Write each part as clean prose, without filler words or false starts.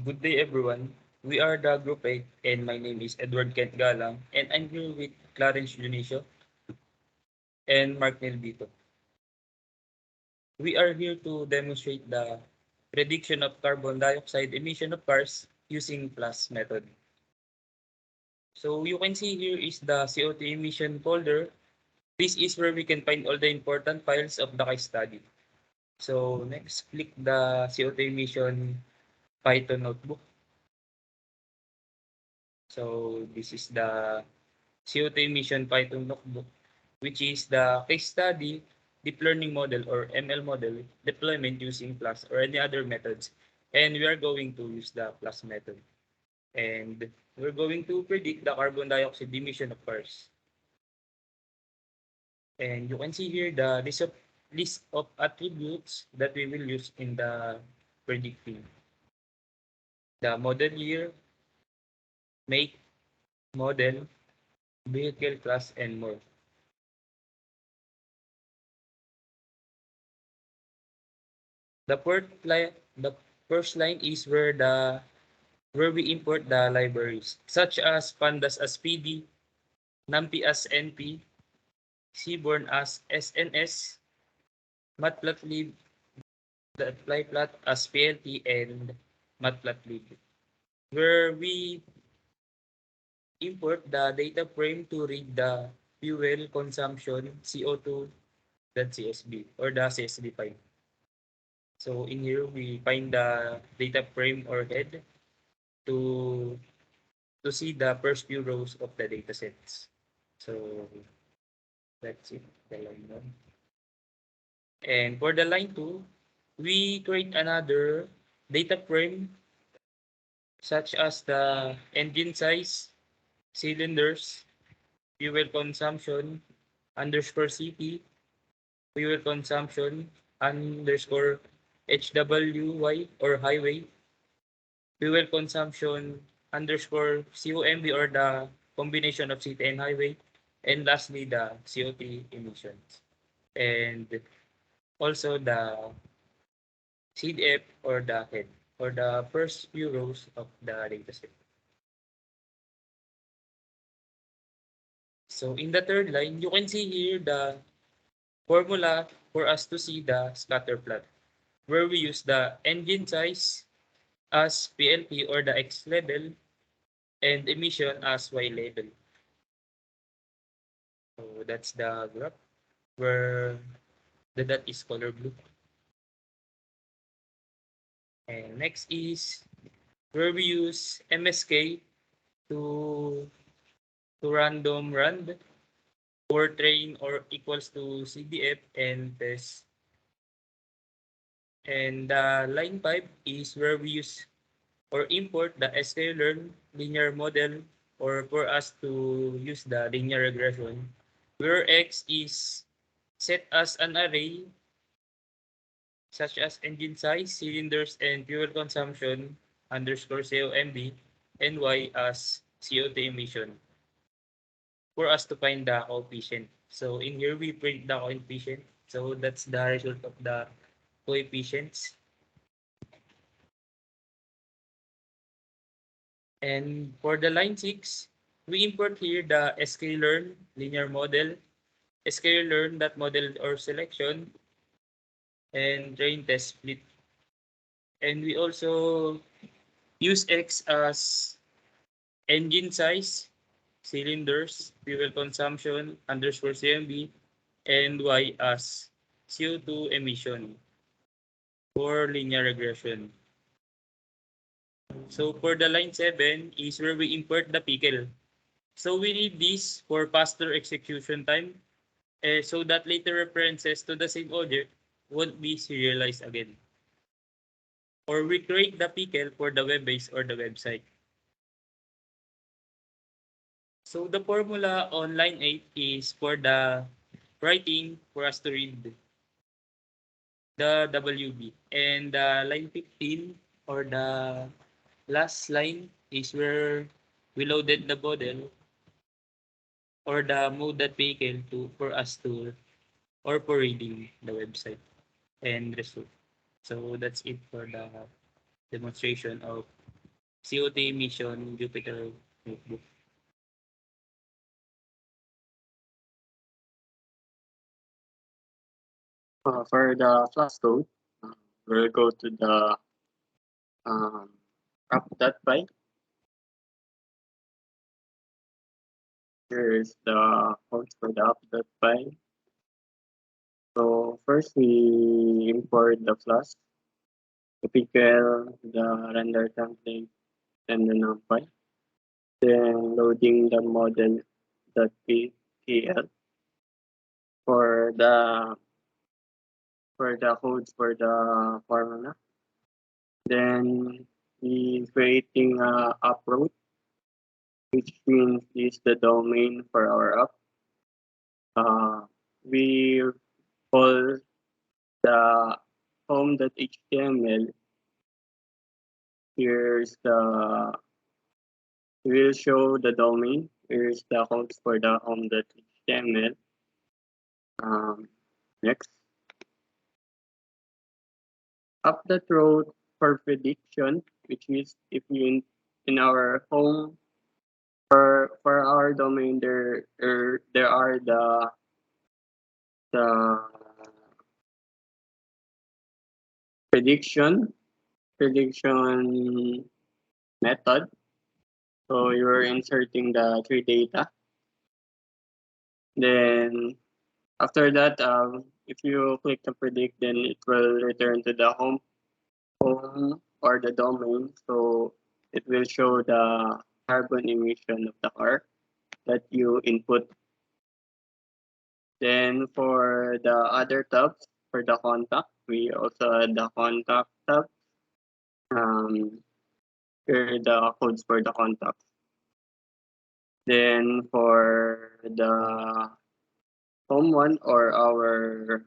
Good day, everyone. We are the Group 8, and my name is Edward Kent Galang, and I'm here with Clarence Dionisio and Mark Nelvito. We are here to demonstrate the prediction of carbon dioxide emission of cars using Flask method. So you can see here is the CO2 emission folder. This is where we can find all the important files of the case study. So next, click the CO2 emission Python notebook. So this is the CO2 emission Python notebook, which is the case study deep learning model or ML model deployment using Plus or any other methods. And we are going to use the Plus method. And we're going to predict the carbon dioxide emission of cars. And you can see here the list of attributes that we will use in the predicting. The model year, make, model, vehicle class, and more. The first line is where we import the libraries, such as pandas as PD, numpy as NP, seaborn as SNS, matplotlib, the flyplot as PLT, and matplotlib, where we import the data frame to read the fuel consumption CO2.csv or the CSV file. So in here, we find the data frame or head to to see the first few rows of the data sets. So that's it, the line 1. And for the line 2, we create another data frame such as the engine size, cylinders, fuel consumption, underscore CP, fuel consumption, underscore HWY or highway, fuel consumption, underscore COMB or the combination of city and highway, and lastly, the COT emissions. And also the CDF or the head or the first few rows of the dataset. So in the third line, you can see here the formula for us to see the scatter plot, where we use the engine size as PLP or the X level and emission as Y level. So that's the graph where the dot is color blue. And next is where we use MSK to random run or train or equals to CDF and test. And line 5 is where we use or import the sklearn linear model or for us to use the linear regression, where X is set as an array such as engine size, cylinders, and fuel consumption underscore COMB, and Y as CO2 emission for us to find the coefficient. So in here, we print the coefficient. So that's the result of the coefficients. And for the line 6, we import here the sklearn linear model, sklearn that model or selection, and train test split. And we also use X as engine size, cylinders, fuel consumption, underscore CMB, and Y as CO2 emission for linear regression. So for the line 7 is where we import the pickle. So we need this for faster execution time so that later references to the same object won't be serialized again. Or we create the pickle for the web base or the website. So the formula on line 8 is for the writing for us to read the WB. And line 15 or the last line is where we loaded the model or the mode that vehicle to for us to or for reading the website and result. So that's it for the demonstration of COT Emission Jupyter Notebook. For the Flask code, uh, we'll go to the um, app.py. Here is the code for the app.py. So first we import the Flask, typical, the render template, and the numpy. Then loading the model.pl for the codes for the formula. Then we creating a app root, which means is the domain for our app. We call the home.html. Here's the We'll show the domain. Here's the host for the home.html. Um, Next, up that road for prediction, which is if you in our home for our domain there are the prediction prediction method. So you're inserting the three data. Then after that, if you click the predict, then it will return to the home or the domain. So it will show the carbon emission of the car that you input. Then for the other tabs, for the contact, we also add the contact tab. Um, Here are the codes for the contact. Then for the home one or our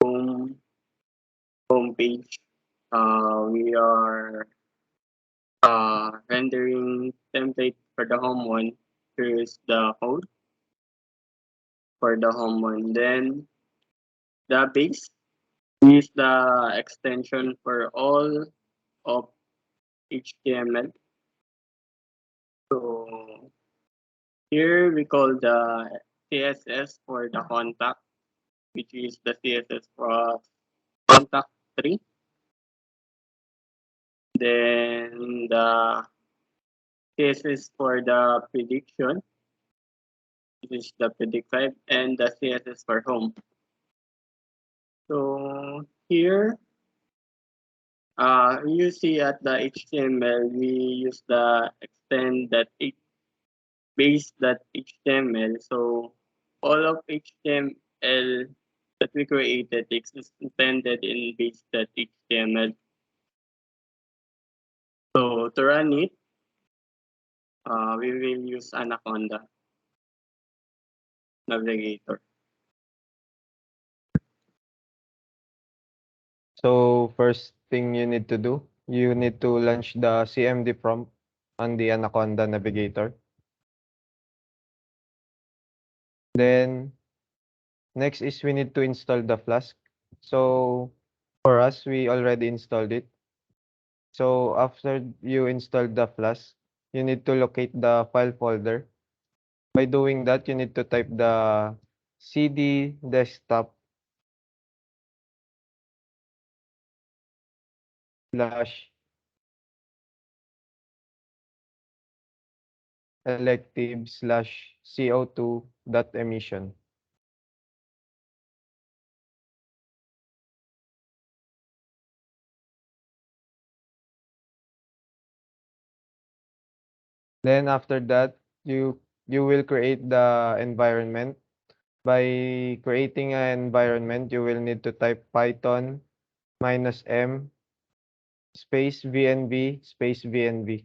home homepage, we are rendering template for the home one. Here is the code for the home one. Then the base is the extension for all of HTML. So here we call the CSS for the contact, which is the CSS for contact tree. Then the CSS for the prediction, which is the predict 5, and the CSS for home. So here, you see at the HTML, we use the extend that base.html. So all of HTML that we created is intended in base.html. So to run it, we will use Anaconda Navigator. So first thing you need to do, you need to launch the CMD prompt on the Anaconda Navigator. Then next is we need to install the Flask. So for us, we already installed it. So after you install the Flask, you need to locate the file folder. By doing that, you need to type the cd desktop slash elective slash co2 dot emission. Then after that, you will create the environment. By creating an environment, you will need to type python -m space vnv space vnv.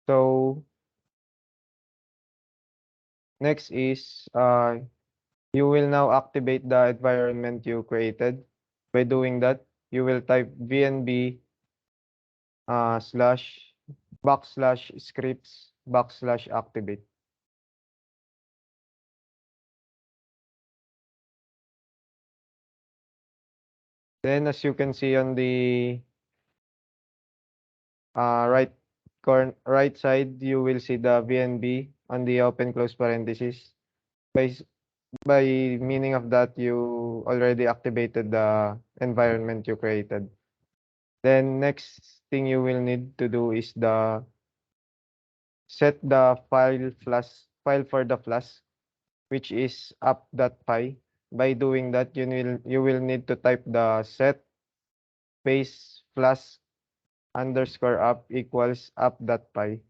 So next is you will now activate the environment you created. By doing that, you will type vnb slash /scripts /activate. Then as you can see on the right side, you will see the VNB on the open close parenthesis. By by meaning of that, you already activated the environment you created. Then next thing you will need to do is the set the file for the Flask, which is app.py. By doing that, you will need to type the set space Flask underscore app equals app.py.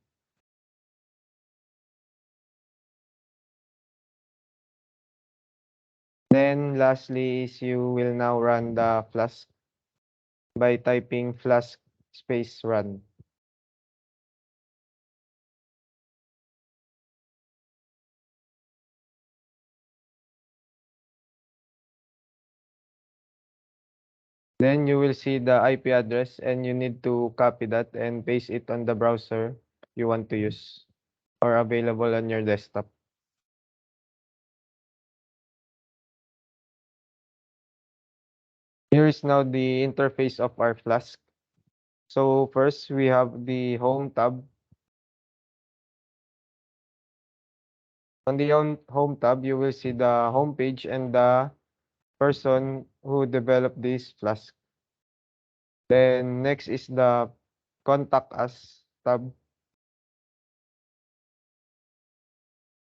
Then lastly is you will now run the Flask by typing Flask space run. Then you will see the IP address and you need to copy that and paste it on the browser you want to use or available on your desktop. Here is now the interface of our Flask. So first we have the home tab. On the home tab, you will see the home page and the person who developed this Flask. Then next is the contact us tab.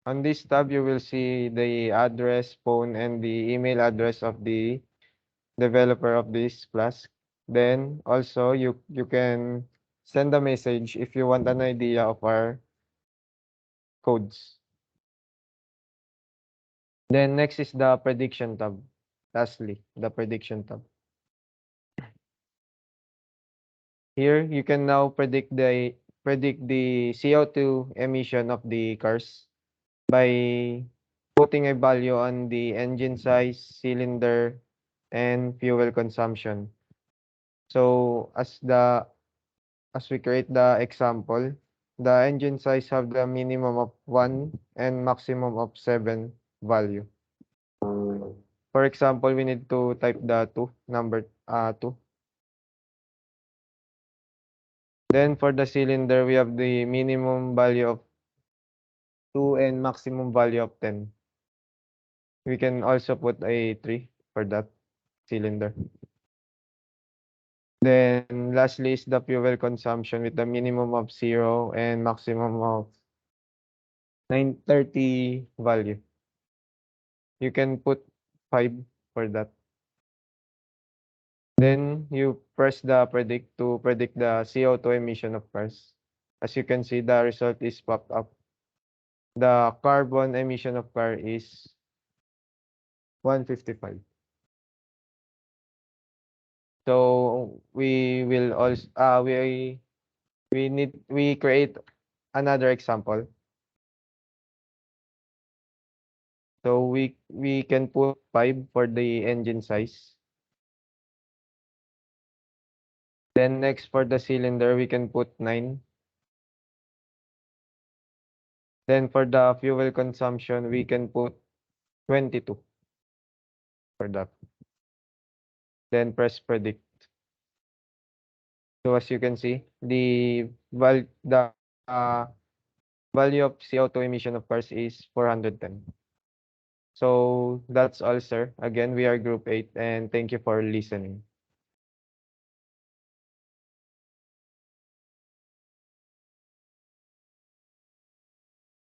On this tab, you will see the address, phone, and the email address of the developer of this Flask. Then also you can send a message if you want an idea of our codes. Then next is the prediction tab. Lastly, the prediction tab. Here you can now predict the CO2 emission of the cars by putting a value on the engine size, cylinder, and fuel consumption. So as we create the example, the engine size have the minimum of 1 and maximum of 7 value. For example, we need to type the 2, number 2. Then for the cylinder, we have the minimum value of 2 and maximum value of 10. We can also put a 3 for that cylinder. Then lastly is the fuel consumption with the minimum of 0 and maximum of 930 value. You can put 5 for that. Then you press the predict to predict the CO2 emission of cars. As you can see, the result is popped up. The carbon emission of car is 155. So we create another example. So we can put 5 for the engine size. Then next for the cylinder, we can put 9. Then for the fuel consumption, we can put 22 for that. Then press predict. So as you can see, the value of CO2 emission of cars is 410. So that's all, sir. Again, we are group 8 and thank you for listening.